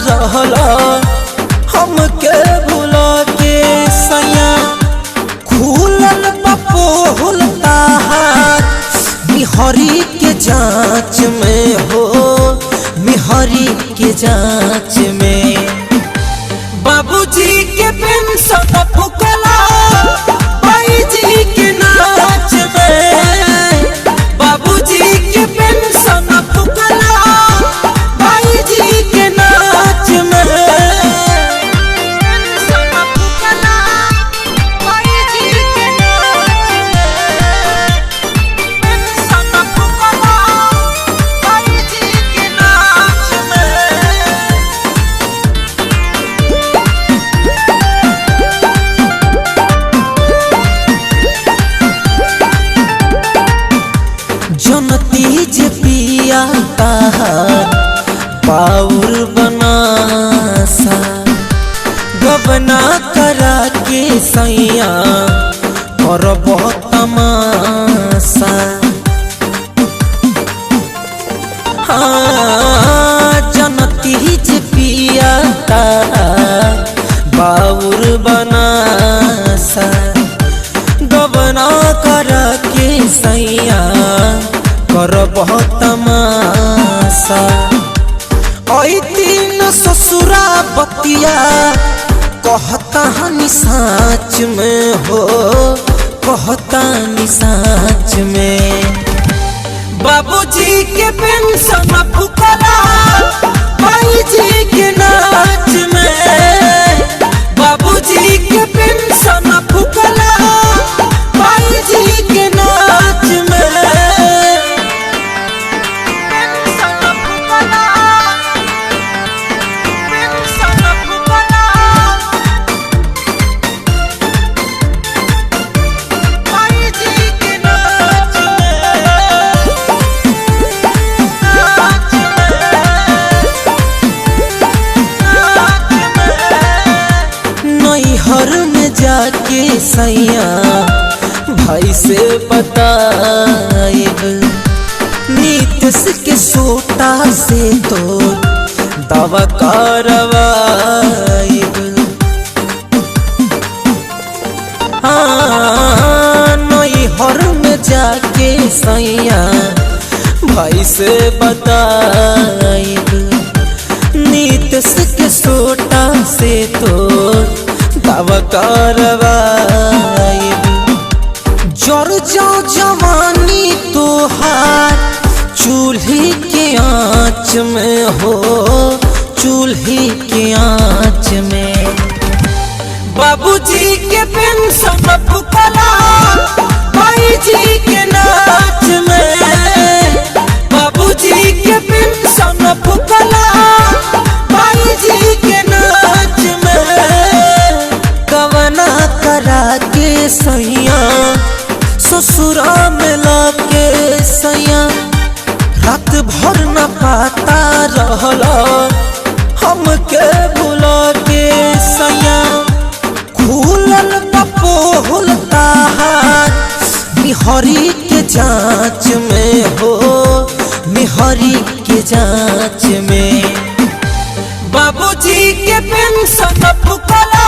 रहला हमके भुला के सैया खुलल बपोल ताहार मिहरी के जांच में हो मिहरी के जांच में बाबूजी के पेंशन फुकला भाई जी के नाच में बाबूजी के पेंशन फुकला भाई जी के नाच में पेंशन फुकला भाई जी के नाच में पेंशन फुकला भाई जी के नाच में जनती जे पिया ताहार पाउर बनासा गबना करा के सैया करब तमाशा हाँ जनती जे पिया ताहार पाउर बनासा गबना करा के सैया कर बहुत तमाशा तीन ससुरा बतिया कहता हनी साच में हो कहता नी साच में बाबूजी के पेंशन फुकला भाई जी के नाच में बाबूजी के पेंशन फुकला भाई जी के नाच में हर में जाके सैया भाई से बताइब नीतीश के सोटा से तो दावा करवाइब हाँ नई हर में जाके सैया भाई से बताइब नीतीश के सोटा से तो दावा करवाइब जर जा जवानी तोहार चूल्ही के आँच में हो चूल्ही के आँच में बाबूजी के पेंशन फुकला भाई जी के नाच में बाबूजी के पेंशन फुकला भाई जी के नाच में कवना करा के सैया ससुरा में लाके सैया रात भर न पाता रहला हमके भुला के सैया खुलल बपोल ताहार मिहरी के जांच में हो मिहरी के जांच में बाबूजी के पेंशन फुकला